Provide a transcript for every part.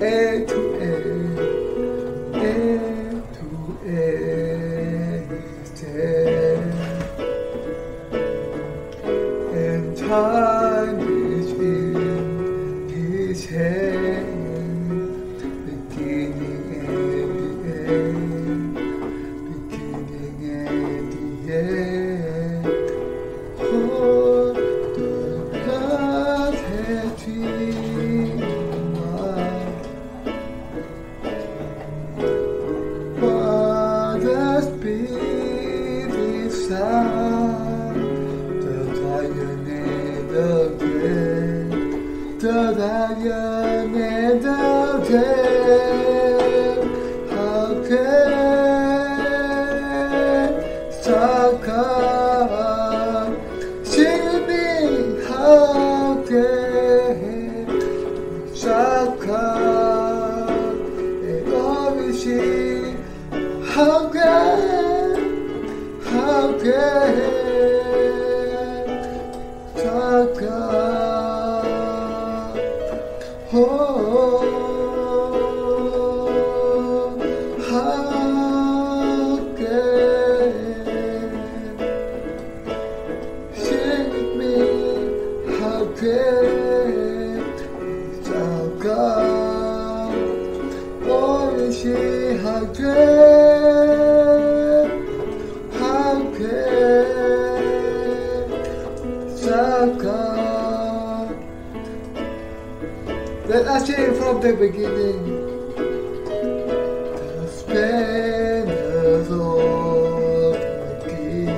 A to A to A and time is in his hand, beginning and the end, beginning and the end. Oh, the God had dreamed what a spirit sound, the lion and the dead, the lion and the dead. How can Saka see me? How can Saka and always see? How can Saka? Oh, how can sing with me? How can Saka? Oh, she how can Saka? Let us sing from the beginning. The splendors of the King,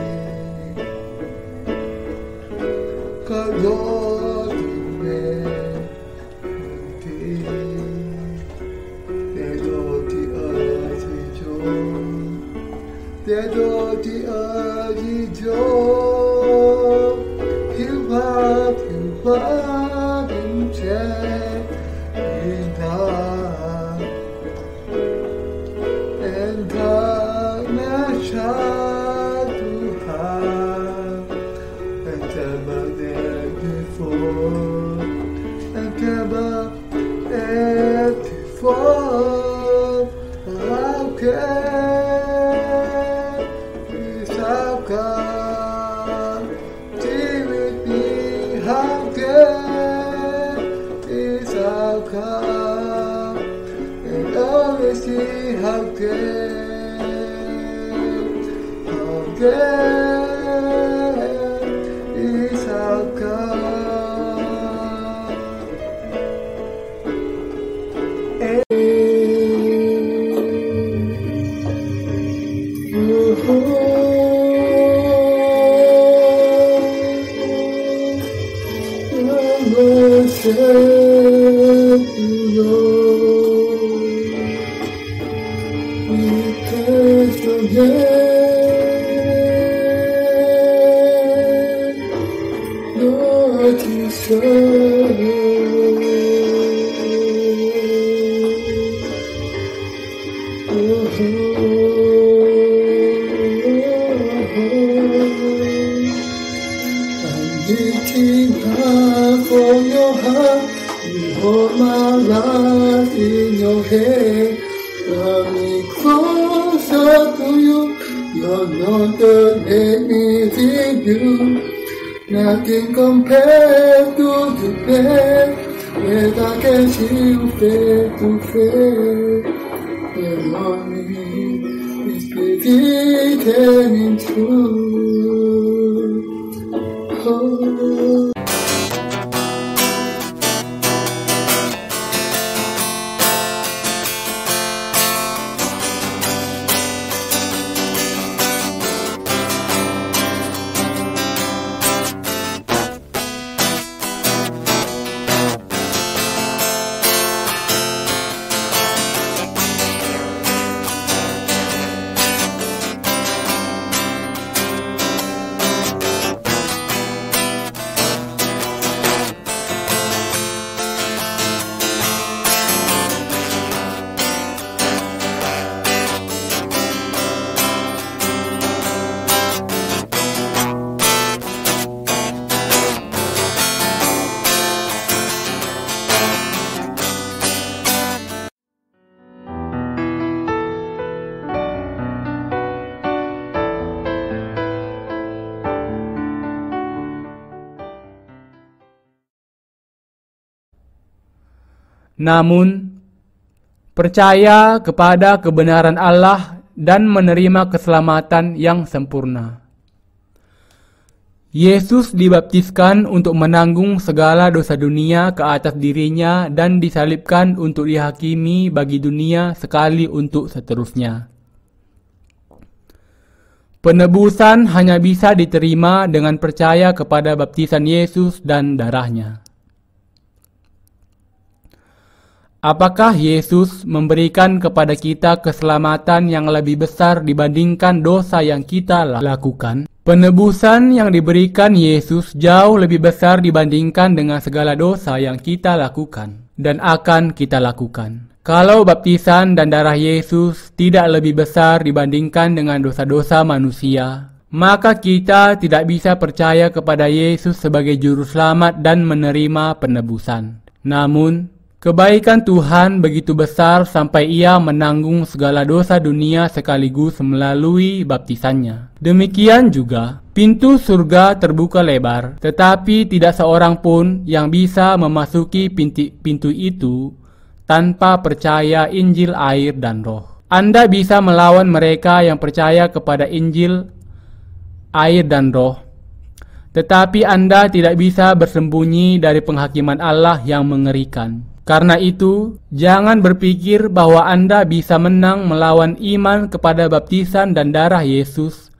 God Lord Almighty, there's all the earth rejoice, there's all the earth rejoice. You up and check in God, and darkness shall to have, and never there before, and never there before. How can Saka? How can Saka? And always see how can Saka? Reaching high for your heart, you hold my life in your hand. Coming closer to you, you're not the limit in you. Nothing compared to the best, where I can see you face to face. And only is beginning true. Oh. namun percaya kepada kebenaran Allah dan menerima keselamatan yang sempurna. Yesus dibaptiskan untuk menanggung segala dosa dunia ke atas dirinya dan disalibkan untuk dihakimi bagi dunia sekali untuk seterusnya. Penebusan hanya bisa diterima dengan percaya kepada baptisan Yesus dan darahnya. Apakah Yesus memberikan kepada kita keselamatan yang lebih besar dibandingkan dosa yang kita lakukan? Penebusan yang diberikan Yesus jauh lebih besar dibandingkan dengan segala dosa yang kita lakukan dan akan kita lakukan. Kalau baptisan dan darah Yesus tidak lebih besar dibandingkan dengan dosa-dosa manusia, maka kita tidak bisa percaya kepada Yesus sebagai juru selamat dan menerima penebusan. Namun, kebaikan Tuhan begitu besar sampai Ia menanggung segala dosa dunia sekaligus melalui baptisannya. Demikian juga, pintu surga terbuka lebar, tetapi tidak seorang pun yang bisa memasuki pintu itu tanpa percaya Injil air dan roh. Anda bisa melawan mereka yang percaya kepada Injil air dan roh, tetapi Anda tidak bisa bersembunyi dari penghakiman Allah yang mengerikan. Karena itu, jangan berpikir bahwa Anda bisa menang melawan iman kepada baptisan dan darah Yesus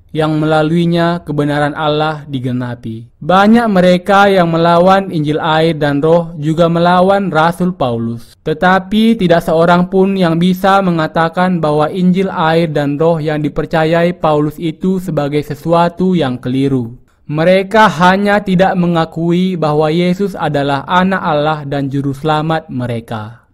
yang melaluinya kebenaran Allah digenapi. Banyak mereka yang melawan Injil air dan roh juga melawan Rasul Paulus. Tetapi tidak seorang pun yang bisa mengatakan bahwa Injil air dan roh yang dipercayai Paulus itu sebagai sesuatu yang keliru. Mereka hanya tidak mengakui bahwa Yesus adalah anak Allah dan juru selamat mereka.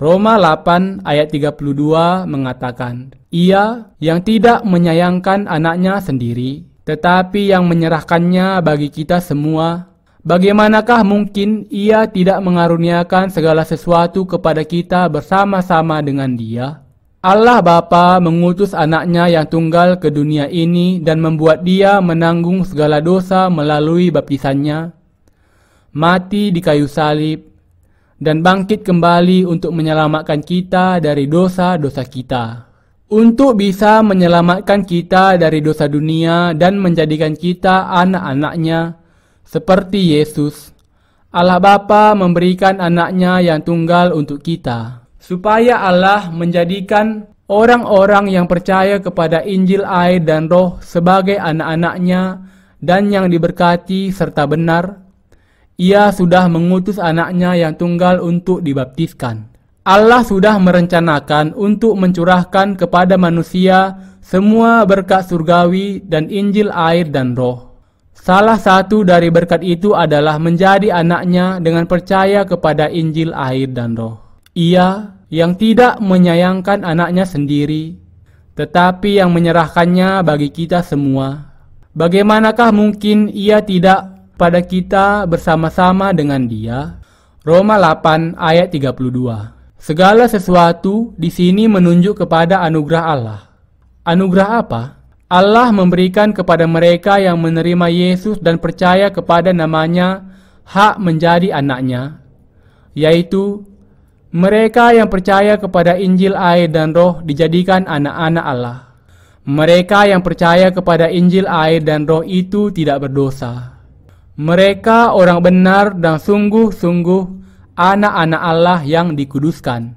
Roma 8 ayat 32 mengatakan, Ia yang tidak menyayangkan anaknya sendiri, tetapi yang menyerahkannya bagi kita semua, bagaimanakah mungkin Ia tidak mengaruniakan segala sesuatu kepada kita bersama-sama dengan Dia? Allah Bapa mengutus anaknya yang tunggal ke dunia ini dan membuat Dia menanggung segala dosa melalui baptisannya, mati di kayu salib, dan bangkit kembali untuk menyelamatkan kita dari dosa-dosa kita. Untuk bisa menyelamatkan kita dari dosa dunia dan menjadikan kita anak-anaknya seperti Yesus, Allah Bapa memberikan anaknya yang tunggal untuk kita, supaya Allah menjadikan orang-orang yang percaya kepada Injil air dan roh sebagai anak-anaknya dan yang diberkati serta benar. Ia sudah mengutus anaknya yang tunggal untuk dibaptiskan. Allah sudah merencanakan untuk mencurahkan kepada manusia semua berkat surgawi dan Injil air dan roh. Salah satu dari berkat itu adalah menjadi anaknya dengan percaya kepada Injil air dan roh. Ia yang tidak menyayangkan anaknya sendiri, tetapi yang menyerahkannya bagi kita semua. Bagaimanakah mungkin Ia tidak pada kita bersama-sama dengan Dia? Roma 8 ayat 32. Segala sesuatu di sini menunjuk kepada anugerah Allah. Anugerah apa? Allah memberikan kepada mereka yang menerima Yesus dan percaya kepada namanya hak menjadi anaknya, yaitu mereka yang percaya kepada Injil air dan roh dijadikan anak-anak Allah. Mereka yang percaya kepada Injil air dan roh itu tidak berdosa. Mereka orang benar dan sungguh-sungguh anak-anak Allah yang dikuduskan.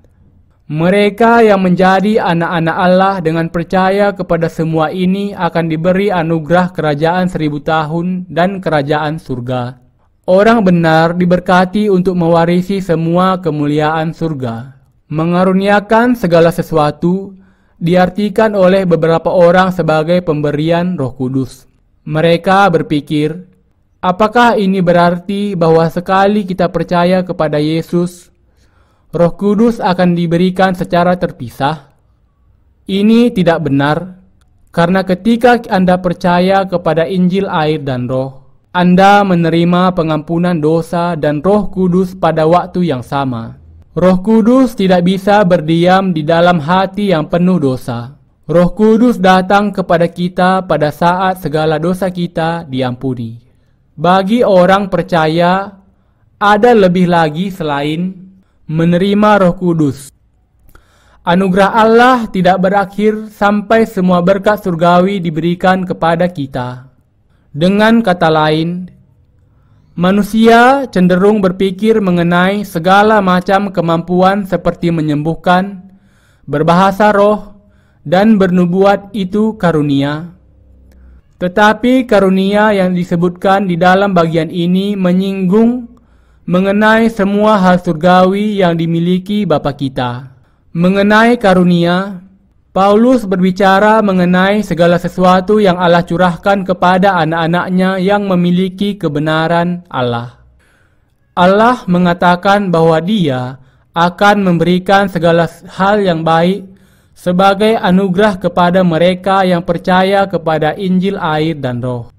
Mereka yang menjadi anak-anak Allah dengan percaya kepada semua ini akan diberi anugerah kerajaan 1000 tahun dan kerajaan surga. Orang benar diberkati untuk mewarisi semua kemuliaan surga. Mengaruniakan segala sesuatu diartikan oleh beberapa orang sebagai pemberian Roh Kudus. Mereka berpikir, apakah ini berarti bahwa sekali kita percaya kepada Yesus, Roh Kudus akan diberikan secara terpisah? Ini tidak benar, karena ketika Anda percaya kepada Injil air dan roh, Anda menerima pengampunan dosa dan Roh Kudus pada waktu yang sama. Roh Kudus tidak bisa berdiam di dalam hati yang penuh dosa. Roh Kudus datang kepada kita pada saat segala dosa kita diampuni. Bagi orang percaya, ada lebih lagi selain menerima Roh Kudus. Anugerah Allah tidak berakhir sampai semua berkat surgawi diberikan kepada kita. Dengan kata lain, manusia cenderung berpikir mengenai segala macam kemampuan seperti menyembuhkan, berbahasa roh, dan bernubuat itu karunia. Tetapi karunia yang disebutkan di dalam bagian ini menyinggung mengenai semua hal surgawi yang dimiliki Bapa kita. Mengenai karunia, Paulus berbicara mengenai segala sesuatu yang Allah curahkan kepada anak-anaknya yang memiliki kebenaran Allah. Allah mengatakan bahwa Dia akan memberikan segala hal yang baik sebagai anugerah kepada mereka yang percaya kepada Injil air dan roh.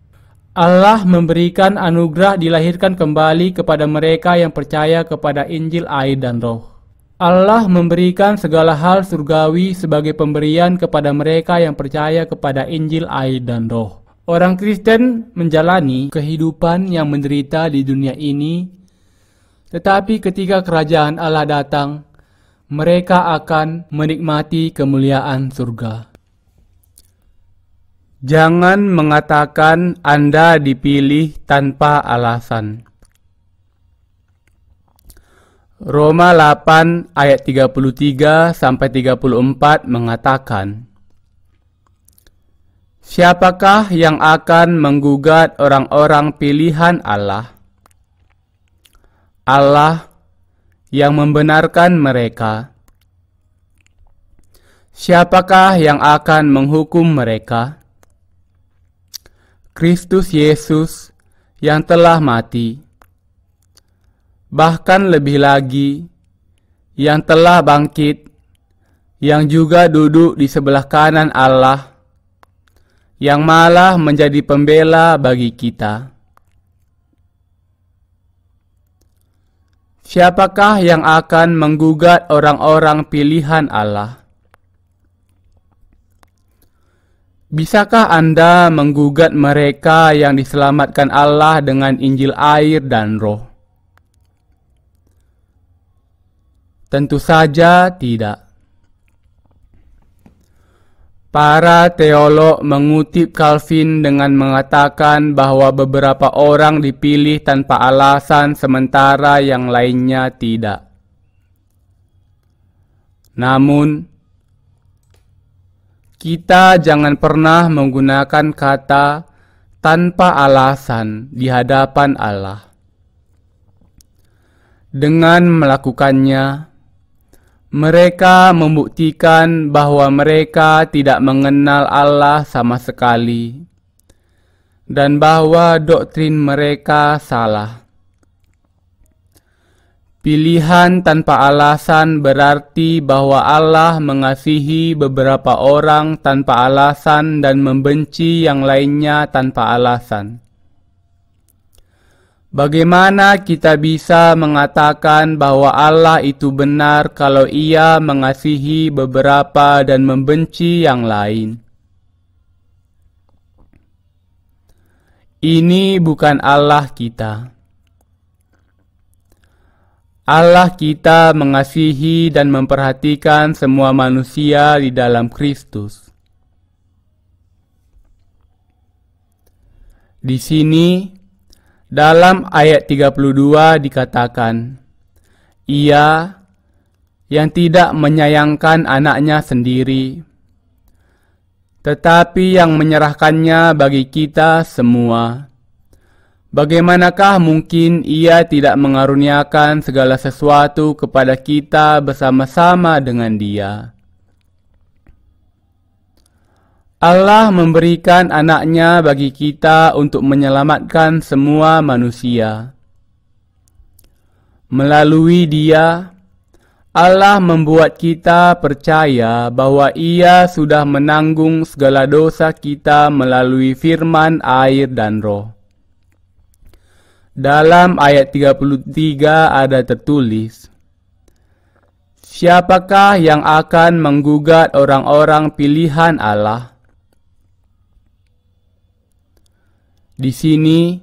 Allah memberikan anugerah dilahirkan kembali kepada mereka yang percaya kepada Injil air dan roh. Allah memberikan segala hal surgawi sebagai pemberian kepada mereka yang percaya kepada Injil air dan roh. Orang Kristen menjalani kehidupan yang menderita di dunia ini, tetapi ketika kerajaan Allah datang, mereka akan menikmati kemuliaan surga. Jangan mengatakan Anda dipilih tanpa alasan. Roma 8 ayat 33 sampai 34 mengatakan, siapakah yang akan menggugat orang-orang pilihan Allah? Allah yang membenarkan mereka. Siapakah yang akan menghukum mereka? Kristus Yesus yang telah mati, bahkan lebih lagi, yang telah bangkit, yang juga duduk di sebelah kanan Allah, yang malah menjadi pembela bagi kita. Siapakah yang akan menggugat orang-orang pilihan Allah? Bisakah Anda menggugat mereka yang diselamatkan Allah dengan Injil air dan roh? Tentu saja tidak. Para teolog mengutip Calvin dengan mengatakan bahwa beberapa orang dipilih tanpa alasan sementara yang lainnya tidak. Namun, kita jangan pernah menggunakan kata tanpa alasan di hadapan Allah. Dengan melakukannya, mereka membuktikan bahwa mereka tidak mengenal Allah sama sekali, dan bahwa doktrin mereka salah. Pilihan tanpa alasan berarti bahwa Allah mengasihi beberapa orang tanpa alasan dan membenci yang lainnya tanpa alasan. Bagaimana kita bisa mengatakan bahwa Allah itu benar kalau Ia mengasihi beberapa dan membenci yang lain? Ini bukan Allah kita. Allah kita mengasihi dan memperhatikan semua manusia di dalam Kristus. Di sini, dalam ayat 32 dikatakan, Ia yang tidak menyayangkan anaknya sendiri, tetapi yang menyerahkannya bagi kita semua. Bagaimanakah mungkin Ia tidak mengaruniakan segala sesuatu kepada kita bersama-sama dengan Dia? Allah memberikan anaknya bagi kita untuk menyelamatkan semua manusia. Melalui Dia, Allah membuat kita percaya bahwa Ia sudah menanggung segala dosa kita melalui firman, air, dan roh. Dalam ayat 33 ada tertulis, siapakah yang akan menggugat orang-orang pilihan Allah? Di sini,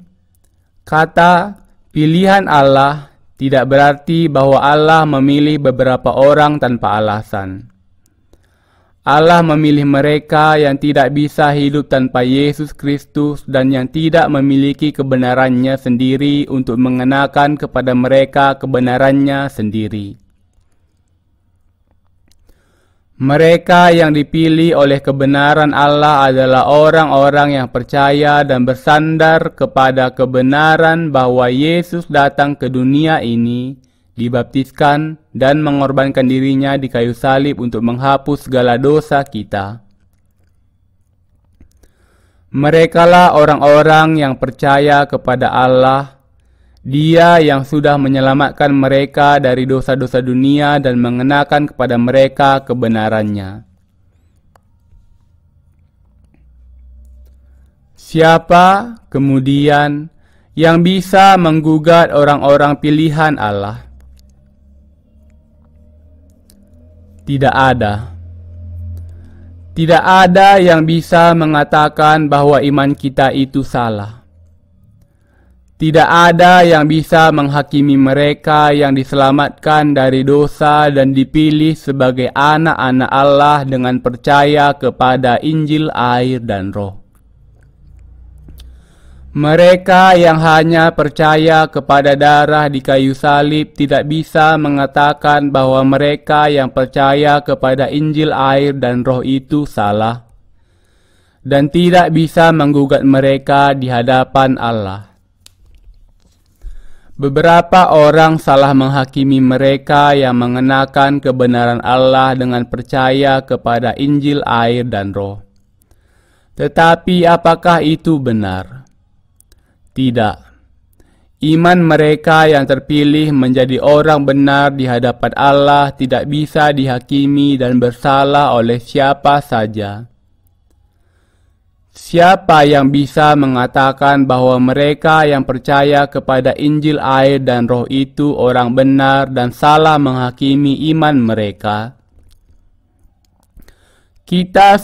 kata pilihan Allah tidak berarti bahwa Allah memilih beberapa orang tanpa alasan. Allah memilih mereka yang tidak bisa hidup tanpa Yesus Kristus dan yang tidak memiliki kebenarannya sendiri untuk mengenakan kepada mereka kebenarannya sendiri. Mereka yang dipilih oleh kebenaran Allah adalah orang-orang yang percaya dan bersandar kepada kebenaran bahwa Yesus datang ke dunia ini, dibaptiskan, dan mengorbankan dirinya di kayu salib untuk menghapus segala dosa kita. Merekalah orang-orang yang percaya kepada Allah, Dia yang sudah menyelamatkan mereka dari dosa-dosa dunia dan mengenakan kepada mereka kebenarannya. Siapa kemudian yang bisa menggugat orang-orang pilihan Allah? Tidak ada. Tidak ada yang bisa mengatakan bahwa iman kita itu salah. Tidak ada yang bisa menghakimi mereka yang diselamatkan dari dosa dan dipilih sebagai anak-anak Allah dengan percaya kepada Injil, air, dan Roh. Mereka yang hanya percaya kepada darah di kayu salib tidak bisa mengatakan bahwa mereka yang percaya kepada Injil, air, dan Roh itu salah, dan tidak bisa menggugat mereka di hadapan Allah. Beberapa orang salah menghakimi mereka yang mengenakan kebenaran Allah dengan percaya kepada Injil, air, dan Roh. Tetapi apakah itu benar? Tidak. Iman mereka yang terpilih menjadi orang benar di hadapan Allah tidak bisa dihakimi dan bersalah oleh siapa saja. Siapa yang bisa mengatakan bahwa mereka yang percaya kepada Injil, air, dan Roh itu orang benar dan salah menghakimi iman mereka? Kita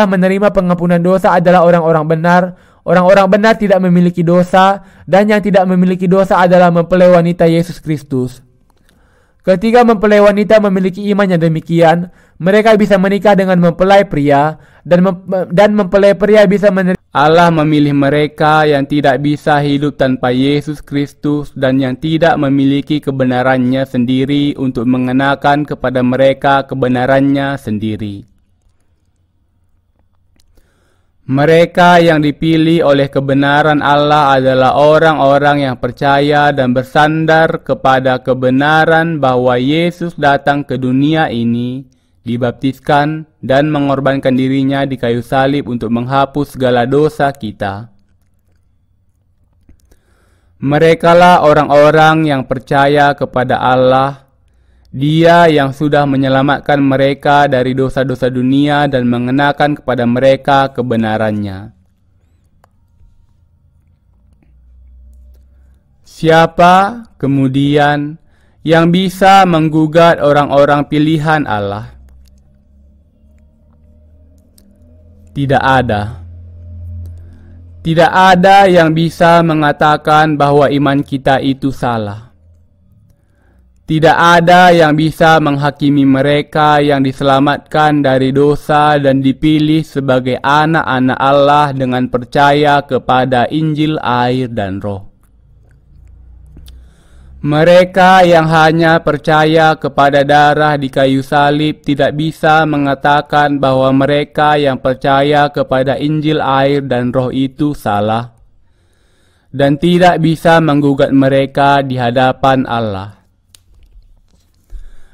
menerima pengampunan dosa adalah orang-orang benar. Orang-orang benar tidak memiliki dosa, dan yang tidak memiliki dosa adalah mempelai wanita Yesus Kristus. Ketika mempelai wanita memiliki iman yang demikian, mereka bisa menikah dengan mempelai pria, dan mempelai pria bisa menerima. Allah memilih mereka yang tidak bisa hidup tanpa Yesus Kristus dan yang tidak memiliki kebenarannya sendiri untuk mengenakan kepada mereka kebenarannya sendiri. Mereka yang dipilih oleh kebenaran Allah adalah orang-orang yang percaya dan bersandar kepada kebenaran bahwa Yesus datang ke dunia ini, dibaptiskan, dan mengorbankan dirinya di kayu salib untuk menghapus segala dosa kita. Merekalah orang-orang yang percaya kepada Allah, Dia yang sudah menyelamatkan mereka dari dosa-dosa dunia dan mengenakan kepada mereka kebenarannya. Siapa kemudian yang bisa menggugat orang-orang pilihan Allah? Tidak ada. Tidak ada yang bisa mengatakan bahwa iman kita itu salah. Tidak ada yang bisa menghakimi mereka yang diselamatkan dari dosa dan dipilih sebagai anak-anak Allah dengan percaya kepada Injil, air, dan Roh. Mereka yang hanya percaya kepada darah di kayu salib tidak bisa mengatakan bahwa mereka yang percaya kepada Injil, air, dan Roh itu salah, dan tidak bisa menggugat mereka di hadapan Allah.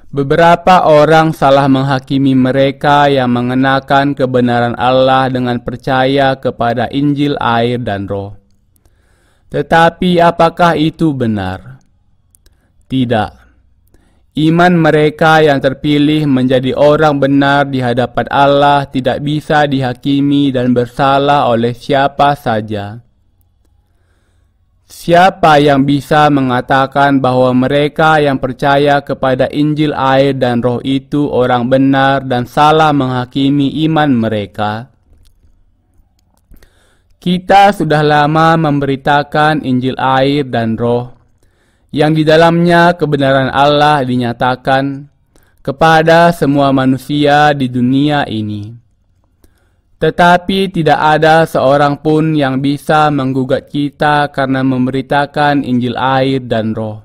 Beberapa orang salah menghakimi mereka yang mengenakan kebenaran Allah dengan percaya kepada Injil, air, dan Roh. Tetapi apakah itu benar? Tidak. Iman mereka yang terpilih menjadi orang benar di hadapan Allah tidak bisa dihakimi dan bersalah oleh siapa saja. Siapa yang bisa mengatakan bahwa mereka yang percaya kepada Injil, air, dan Roh itu orang benar dan salah menghakimi iman mereka? Kita sudah lama memberitakan Injil, air, dan Roh, yang di dalamnya kebenaran Allah dinyatakan kepada semua manusia di dunia ini. Tetapi tidak ada seorang pun yang bisa menggugat kita karena memberitakan Injil, air, dan Roh.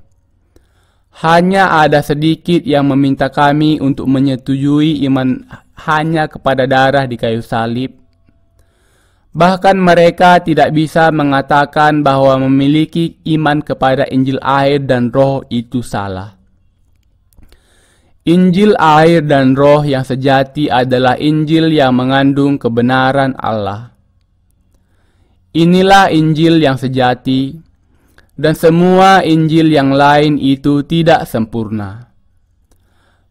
Hanya ada sedikit yang meminta kami untuk menyetujui iman hanya kepada darah di kayu salib. Bahkan mereka tidak bisa mengatakan bahwa memiliki iman kepada Injil, air, dan Roh itu salah. Injil, air, dan Roh yang sejati adalah Injil yang mengandung kebenaran Allah. Inilah Injil yang sejati, dan semua Injil yang lain itu tidak sempurna.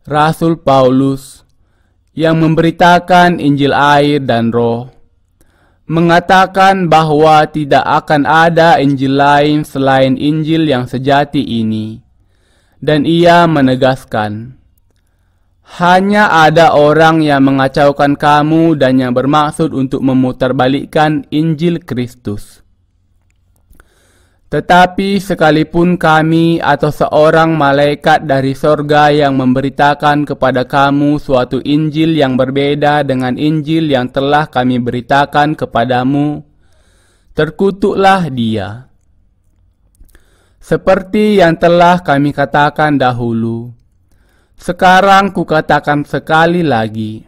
Rasul Paulus yang memberitakan Injil, air, dan Roh mengatakan bahwa tidak akan ada Injil lain selain Injil yang sejati ini, dan ia menegaskan, hanya ada orang yang mengacaukan kamu dan yang bermaksud untuk memutarbalikkan Injil Kristus. Tetapi sekalipun kami atau seorang malaikat dari sorga yang memberitakan kepada kamu suatu Injil yang berbeda dengan Injil yang telah kami beritakan kepadamu, terkutuklah dia. Seperti yang telah kami katakan dahulu, sekarang kukatakan sekali lagi,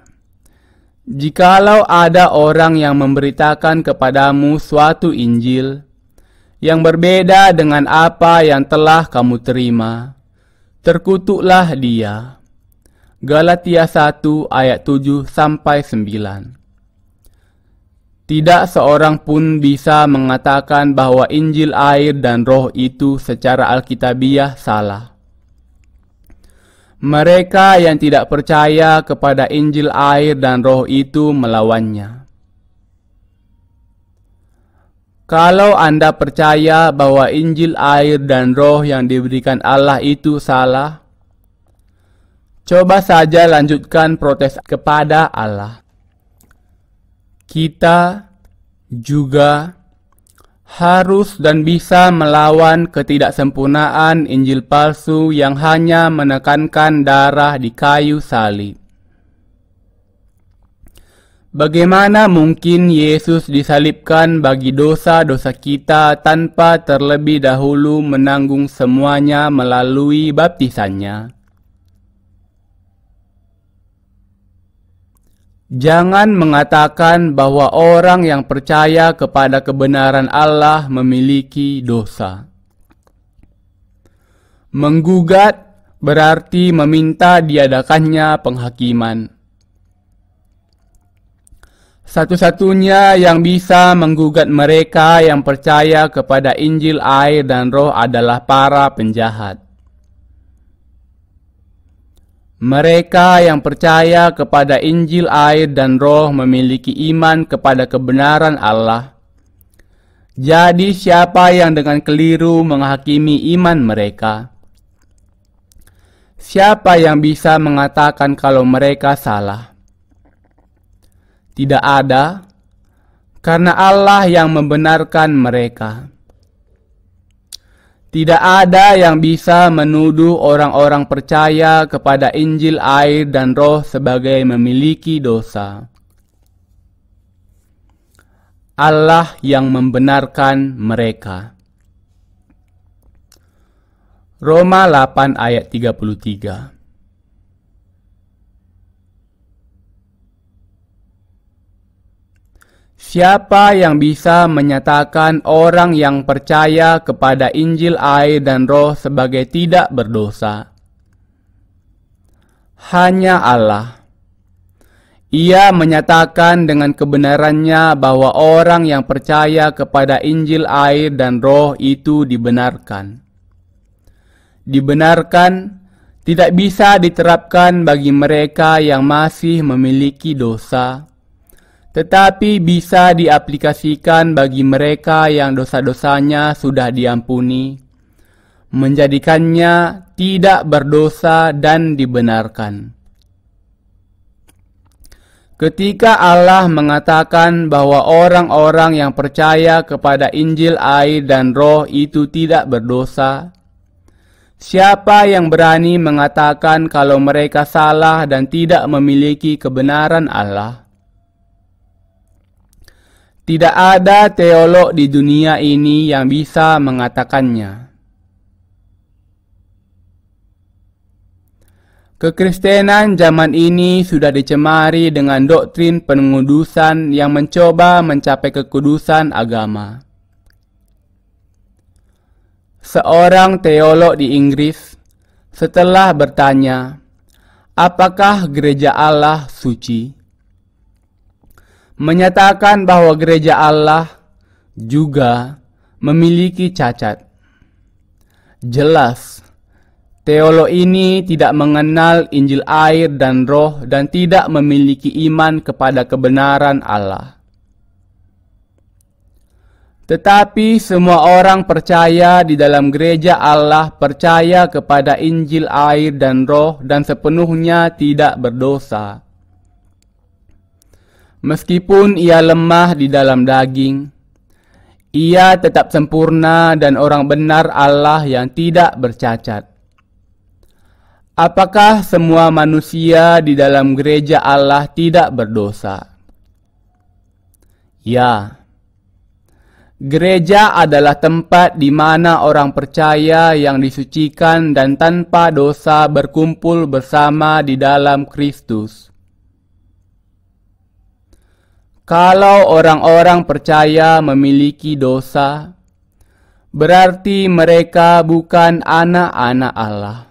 jikalau ada orang yang memberitakan kepadamu suatu Injil yang berbeda dengan apa yang telah kamu terima, terkutuklah dia. Galatia 1 ayat 7-9. Tidak seorang pun bisa mengatakan bahwa Injil, air, dan Roh itu secara alkitabiah salah. Mereka yang tidak percaya kepada Injil, air, dan Roh itu melawannya. Kalau Anda percaya bahwa Injil, air, dan Roh yang diberikan Allah itu salah, coba saja lanjutkan protes kepada Allah. Kita juga harus dan bisa melawan ketidaksempurnaan Injil palsu yang hanya menekankan darah di kayu salib. Bagaimana mungkin Yesus disalibkan bagi dosa-dosa kita tanpa terlebih dahulu menanggung semuanya melalui baptisannya? Jangan mengatakan bahwa orang yang percaya kepada kebenaran Allah memiliki dosa. Menggugat berarti meminta diadakannya penghakiman. Satu-satunya yang bisa menggugat mereka yang percaya kepada Injil air dan Roh adalah para penjahat. Mereka yang percaya kepada Injil air dan Roh memiliki iman kepada kebenaran Allah. Jadi siapa yang dengan keliru menghakimi iman mereka? Siapa yang bisa mengatakan kalau mereka salah? Tidak ada, karena Allah yang membenarkan mereka. Tidak ada yang bisa menuduh orang-orang percaya kepada Injil air dan Roh sebagai memiliki dosa. Allah yang membenarkan mereka. Roma 8 ayat 33. Siapa yang bisa menyatakan orang yang percaya kepada Injil air dan Roh sebagai tidak berdosa? Hanya Allah. Ia menyatakan dengan kebenarannya bahwa orang yang percaya kepada Injil air dan Roh itu dibenarkan. Dibenarkan tidak bisa diterapkan bagi mereka yang masih memiliki dosa, tetapi bisa diaplikasikan bagi mereka yang dosa-dosanya sudah diampuni, menjadikannya tidak berdosa dan dibenarkan. Ketika Allah mengatakan bahwa orang-orang yang percaya kepada Injil air dan Roh itu tidak berdosa, siapa yang berani mengatakan kalau mereka salah dan tidak memiliki kebenaran Allah? Tidak ada teolog di dunia ini yang bisa mengatakannya. Kekristenan zaman ini sudah dicemari dengan doktrin pengudusan yang mencoba mencapai kekudusan agama. Seorang teolog di Inggris setelah bertanya, apakah gereja Allah suci? Menyatakan bahwa gereja Allah juga memiliki cacat. Jelas, teolog ini tidak mengenal Injil air dan Roh dan tidak memiliki iman kepada kebenaran Allah. Tetapi semua orang percaya di dalam gereja Allah percaya kepada Injil air dan Roh dan sepenuhnya tidak berdosa. Meskipun ia lemah di dalam daging, ia tetap sempurna dan orang benar Allah yang tidak bercacat. Apakah semua manusia di dalam gereja Allah tidak berdosa? Ya. Gereja adalah tempat di mana orang percaya yang disucikan dan tanpa dosa berkumpul bersama di dalam Kristus. Kalau orang-orang percaya memiliki dosa, berarti mereka bukan anak-anak Allah.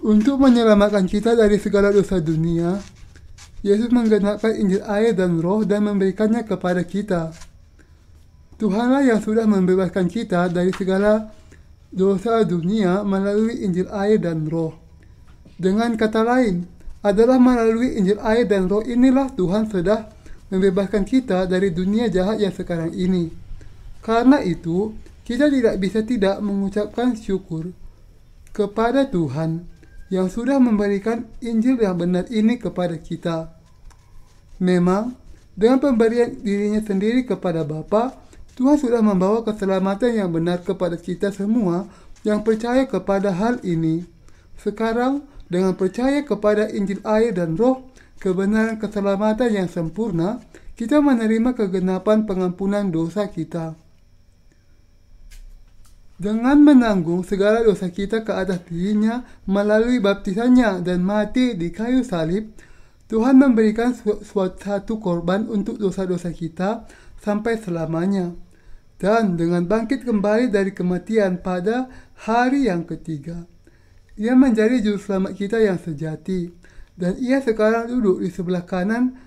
Untuk menyelamatkan kita dari segala dosa dunia, Yesus menggenapkan Injil air dan Roh dan memberikannya kepada kita. Tuhanlah yang sudah membebaskan kita dari segala dosa dunia melalui Injil air dan Roh. Dengan kata lain, adalah melalui Injil air dan Roh inilah Tuhan sudah membebaskan kita dari dunia jahat yang sekarang ini. Karena itu, kita tidak bisa tidak mengucapkan syukur kepada Tuhan yang sudah memberikan Injil yang benar ini kepada kita. Memang, dengan pemberian dirinya sendiri kepada Bapa, Tuhan sudah membawa keselamatan yang benar kepada kita semua yang percaya kepada hal ini. Sekarang, dengan percaya kepada Injil air dan Roh, kebenaran keselamatan yang sempurna, kita menerima kegenapan pengampunan dosa kita. dengan menanggung segala dosa kita ke atas dirinya melalui baptisannya dan mati di kayu salib. Tuhan memberikan satu korban untuk dosa-dosa kita sampai selamanya. Dan dengan bangkit kembali dari kematian pada hari yang ketiga, Ia menjadi juru selamat kita yang sejati. Dan Ia sekarang duduk di sebelah kanan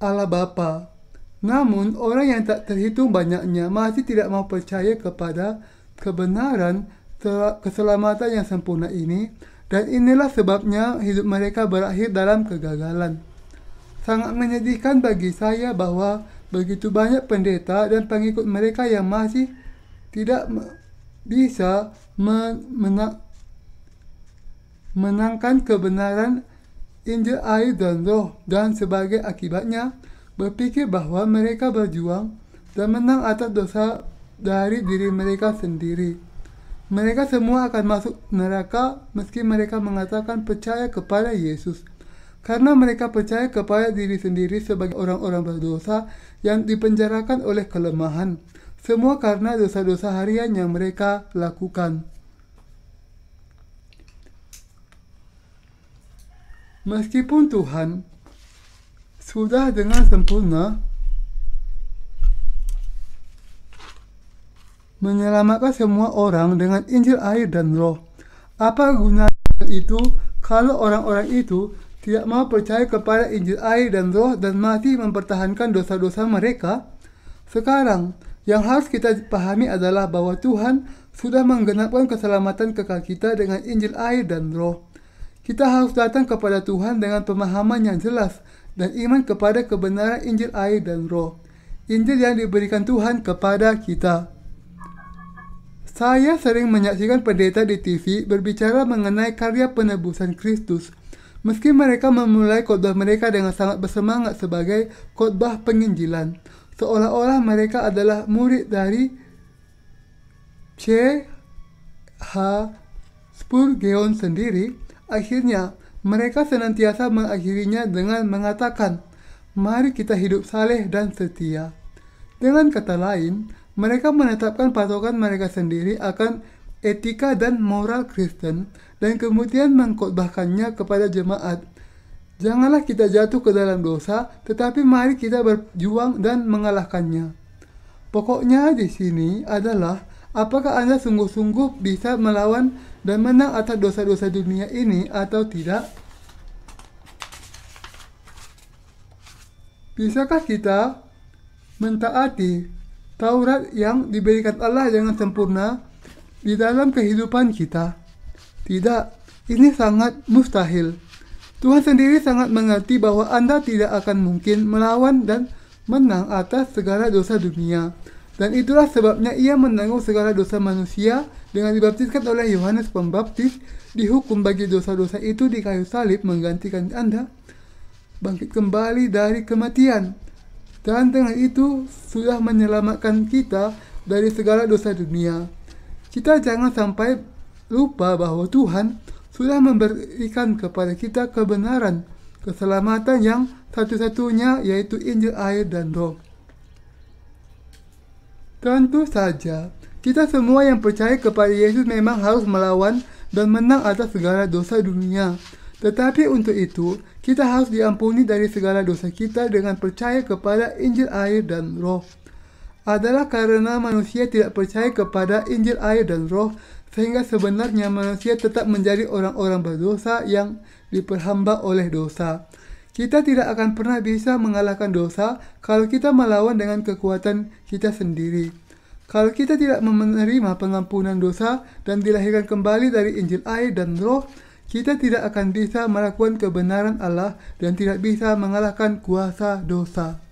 Allah Bapa. Namun orang yang tak terhitung banyaknya masih tidak mau percaya kepada kebenaran keselamatan yang sempurna ini, dan inilah sebabnya hidup mereka berakhir dalam kegagalan. Sangat menyedihkan bagi saya bahwa begitu banyak pendeta dan pengikut mereka yang masih tidak bisa menangkan kebenaran Injil air dan roh, dan sebagai akibatnya berpikir bahwa mereka berjuang dan menang atas dosa dari diri mereka sendiri. Mereka semua akan masuk neraka meski mereka mengatakan percaya kepada Yesus, karena mereka percaya kepada diri sendiri sebagai orang-orang berdosa yang dipenjarakan oleh kelemahan. Semua karena dosa-dosa harian yang mereka lakukan. Meskipun Tuhan sudah dengan sempurna menyelamatkan semua orang dengan Injil air dan roh, apa guna itu kalau orang-orang itu tidak mau percaya kepada Injil air dan roh dan masih mempertahankan dosa-dosa mereka? Sekarang, yang harus kita pahami adalah bahwa Tuhan sudah menggenapkan keselamatan kekal kita dengan Injil air dan roh. Kita harus datang kepada Tuhan dengan pemahaman yang jelas dan iman kepada kebenaran Injil air dan roh, Injil yang diberikan Tuhan kepada kita. Saya sering menyaksikan pendeta di TV berbicara mengenai karya penebusan Kristus, meski mereka memulai khotbah mereka dengan sangat bersemangat sebagai khotbah penginjilan, seolah-olah mereka adalah murid dari C.H. Spurgeon sendiri. Akhirnya, mereka senantiasa mengakhirinya dengan mengatakan, "Mari kita hidup saleh dan setia." Dengan kata lain, mereka menetapkan patokan mereka sendiri akan etika dan moral Kristen dan kemudian mengkhotbahkannya kepada jemaat. Janganlah kita jatuh ke dalam dosa, tetapi mari kita berjuang dan mengalahkannya. Pokoknya di sini adalah, apakah Anda sungguh-sungguh bisa melawan dan menang atas dosa-dosa dunia ini atau tidak? Bisakah kita mentaati Taurat yang diberikan Allah dengan sempurna di dalam kehidupan kita? Tidak, ini sangat mustahil. Tuhan sendiri sangat mengerti bahwa Anda tidak akan mungkin melawan dan menang atas segala dosa dunia. Dan itulah sebabnya Ia menanggung segala dosa manusia dengan dibaptiskan oleh Yohanes Pembaptis, dihukum bagi dosa-dosa itu di kayu salib menggantikan Anda, bangkit kembali dari kematian. Dan dengan itu sudah menyelamatkan kita dari segala dosa dunia. Kita jangan sampai lupa bahwa Tuhan sudah memberikan kepada kita kebenaran, keselamatan yang satu-satunya, yaitu Injil air dan roh. Tentu saja, kita semua yang percaya kepada Yesus memang harus melawan dan menang atas segala dosa dunia. Tetapi untuk itu, kita harus diampuni dari segala dosa kita dengan percaya kepada Injil air dan roh. Adalah karena manusia tidak percaya kepada Injil air dan roh, sehingga sebenarnya manusia tetap menjadi orang-orang berdosa yang diperhamba oleh dosa. Kita tidak akan pernah bisa mengalahkan dosa kalau kita melawan dengan kekuatan kita sendiri. Kalau kita tidak menerima pengampunan dosa dan dilahirkan kembali dari Injil air dan roh, kita tidak akan bisa melakukan kebenaran Allah dan tidak bisa mengalahkan kuasa dosa.